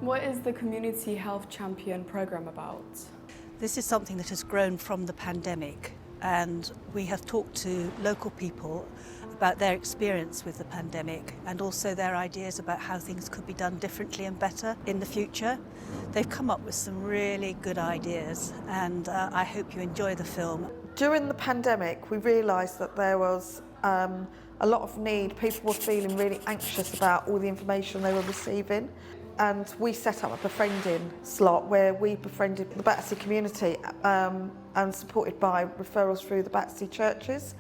What is the Community Health Champion programme about? This is something that has grown from the pandemic, and we have talked to local people about their experience with the pandemic and also their ideas about how things could be done differently and better in the future. They've come up with some really good ideas, and I hope you enjoy the film. During the pandemic, we realised that there was a lot of need. People were feeling really anxious about all the information they were receiving. And we set up a befriending slot where we befriended the Battersea community and supported by referrals through the Battersea churches.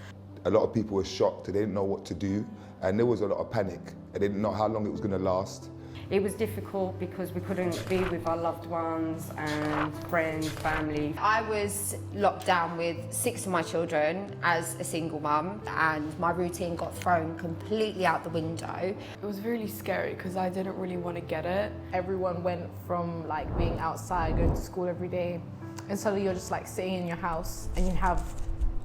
A lot of people were shocked, they didn't know what to do, and there was a lot of panic. They didn't know how long it was going to last. It was difficult because we couldn't be with our loved ones and friends, family. I was locked down with 6 of my children as a single mum, and my routine got thrown completely out the window. It was really scary because I didn't really want to get it. Everyone went from like being outside, going to school every day, and suddenly you're just like sitting in your house and you have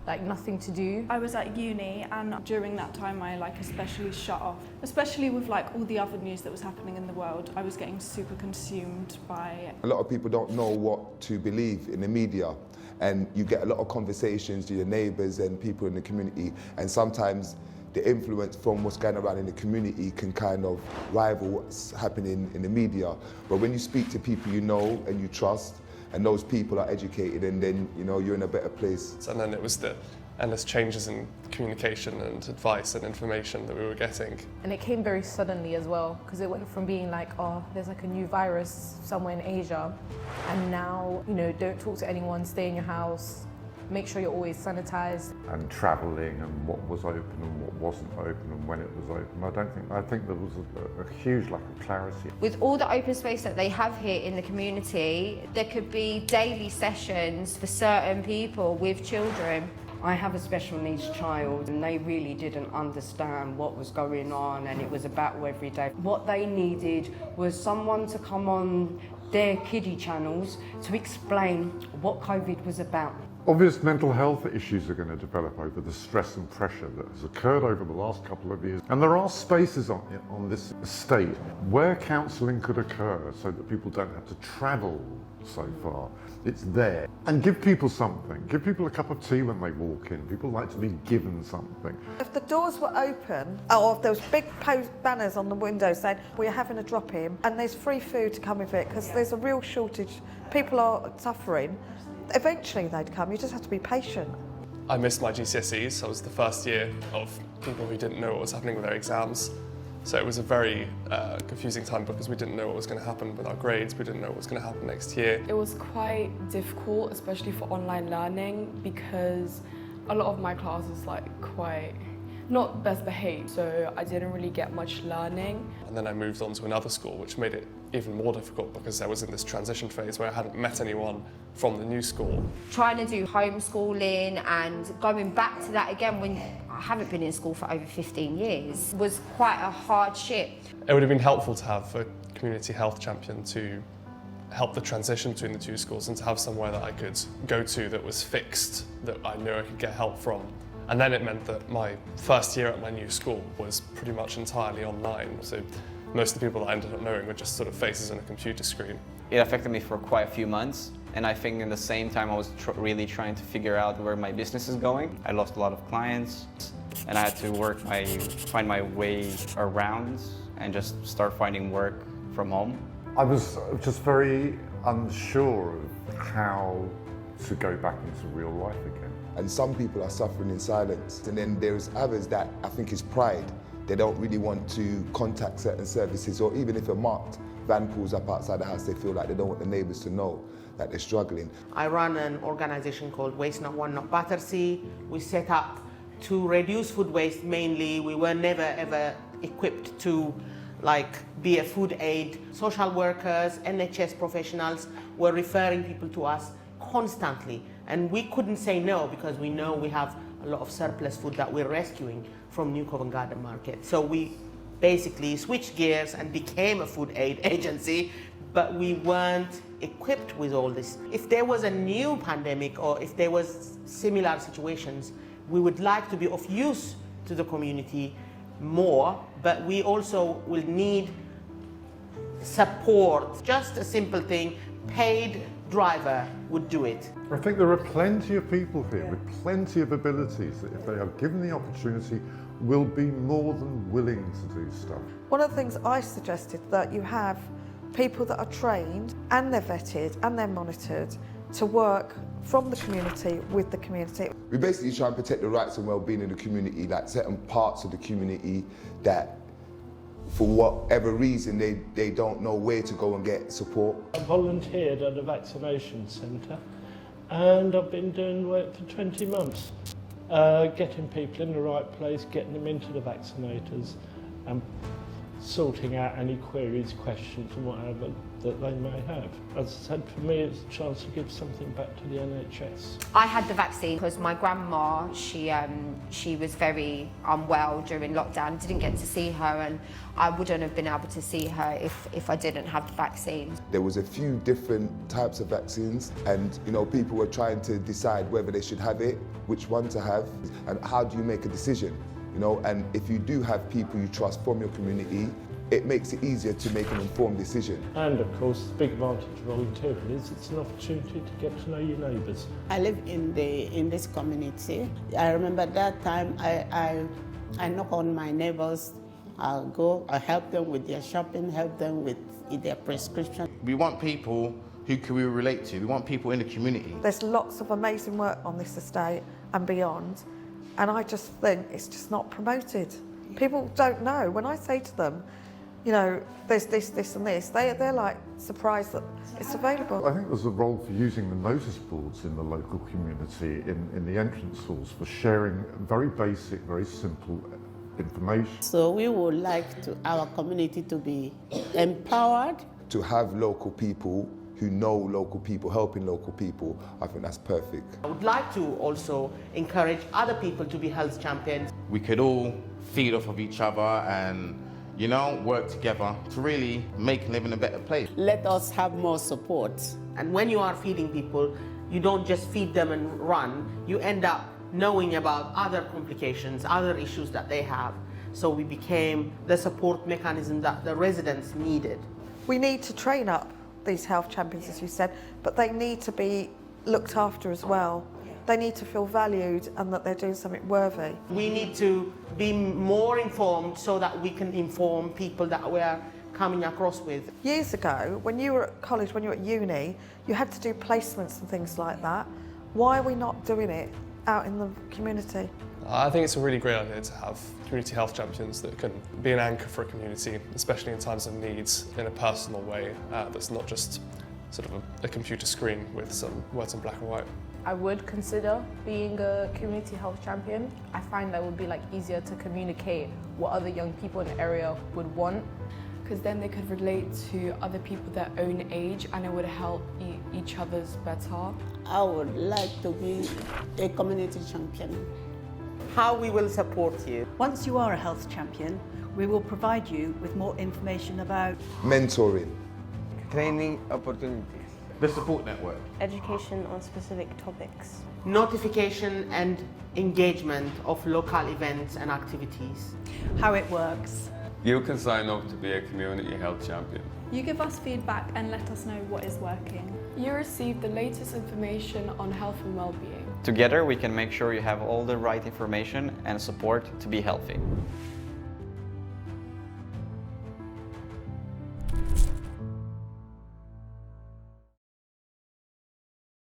like nothing to do. I was at uni, and during that time I especially shut off, especially with all the other news that was happening in the world. I was getting super consumed by it. A lot of people don't know what to believe in the media, and you get a lot of conversations to your neighbours and people in the community, and sometimes the influence from what's going around in the community can kind of rival what's happening in the media. But when you speak to people you know and you trust, and those people are educated, and then you're in a better place. And then it was the endless changes in communication and advice and information that we were getting. And it came very suddenly as well, because it went from being like, oh, there's a new virus somewhere in Asia, and now, don't talk to anyone, stay in your house, make sure you're always sanitized. And travelling, and what was open and what wasn't open, and when it was open. I think there was a huge lack of clarity. With all the open space that they have here in the community, there could be daily sessions for certain people with children. I have a special needs child, and they really didn't understand what was going on, and it was a battle every day. What they needed was someone to come on their kiddie channels to explain what COVID was about. Obvious mental health issues are going to develop over the stress and pressure that has occurred over the last couple of years. And there are spaces on this estate where counselling could occur so that people don't have to travel so far. It's there. And give people something. Give people a cup of tea when they walk in. People like to be given something. If the doors were open, or if there was big banners on the window saying, we're having a drop-in and there's free food to come with it, because there's a real shortage, people are suffering, eventually they'd come. You just have to be patient. I missed my GCSEs. I was the first year of people who didn't know what was happening with their exams. So it was a very confusing time because we didn't know what was going to happen with our grades. We didn't know what was going to happen next year. It was quite difficult, especially for online learning, because a lot of my class is quite not best behaved, so I didn't really get much learning. And then I moved on to another school, which made it even more difficult because I was in this transition phase where I hadn't met anyone from the new school. Trying to do homeschooling and going back to that again when I haven't been in school for over 15 years was quite a hardship. It would have been helpful to have a community health champion to help the transition between the two schools and to have somewhere that I could go to that was fixed, that I knew I could get help from. And then it meant that my first year at my new school was pretty much entirely online. So most of the people that I ended up knowing were just sort of faces on a computer screen. It affected me for quite a few months. And I think in the same time I was really trying to figure out where my business is going. I lost a lot of clients and I had to find my way around and just start finding work from home. I was just very unsure of how to go back into real life again. And some people are suffering in silence. And then there's others that I think is pride. They don't really want to contact certain services, or even if a marked van pulls up outside the house, they feel like they don't want the neighbours to know that they're struggling. I run an organisation called Waste Not One Not Battersea. We set up to reduce food waste mainly. We were never ever equipped to be a food aid. Social workers, NHS professionals were referring people to us constantly, and we couldn't say no because we know we have a lot of surplus food that we're rescuing from New Covent Garden Market. So we basically switched gears and became a food aid agency, but we weren't equipped with all this. If there was a new pandemic or if there was similar situations, we would like to be of use to the community more, but we also will need support, just a simple thing, paid driver would do it. I think there are plenty of people here with plenty of abilities that if they are given the opportunity will be more than willing to do stuff. One of the things I suggested that you have people that are trained and they're vetted and they're monitored to work from the community with the community. We basically try and protect the rights and well-being of the community, like certain parts of the community that for whatever reason they don't know where to go and get support. I volunteered at a vaccination centre and I've been doing work for 20 months, getting people in the right place, getting them into the vaccinators and sorting out any queries, questions and whatever that they may have. As I said, for me it's a chance to give something back to the NHS. I had the vaccine because my grandma, she was very unwell during lockdown, didn't get to see her, and I wouldn't have been able to see her if I didn't have the vaccine. There was a few different types of vaccines and people were trying to decide whether they should have it, which one to have, and how do you make a decision? And if you do have people you trust from your community, it makes it easier to make an informed decision. And of course, the big advantage of volunteering is it's an opportunity to get to know your neighbours. I live in this community. I remember that time I knock on my neighbours. I'll go, I help them with their shopping, help them with their prescription. We want people who can we relate to. We want people in the community. There's lots of amazing work on this estate and beyond, and I just think it's just not promoted. People don't know. When I say to them, there's this and this, they're like surprised that it's available. I think there's a role for using the notice boards in the local community, in the entrance halls, for sharing very basic, very simple information. So we would like our community to be empowered. To have local people who know local people, helping local people, I think that's perfect. I would like to also encourage other people to be health champions. We could all feed off of each other and work together to really make living a better place. Let us have more support. And when you are feeding people, you don't just feed them and run, you end up knowing about other complications, other issues that they have. So we became the support mechanism that the residents needed. We need to train up these health champions, as you said, but they need to be looked after as well. They need to feel valued and that they're doing something worthy. We need to be more informed so that we can inform people that we're coming across with. Years ago, when you were at college, when you were at uni, you had to do placements and things like that. Why are we not doing it out in the community? I think it's a really great idea to have community health champions that can be an anchor for a community, especially in times of needs, in a personal way that's not just sort of a computer screen with some words in black and white. I would consider being a community health champion. I find that would be easier to communicate what other young people in the area would want. Because then they could relate to other people their own age and it would help each other's better. I would like to be a community champion. How we will support you. Once you are a health champion, we will provide you with more information about mentoring, training opportunities, the support network, education on specific topics, notification and engagement of local events and activities, how it works. You can sign up to be a community health champion. You give us feedback and let us know what is working. You receive the latest information on health and well-being. Together we can make sure you have all the right information and support to be healthy.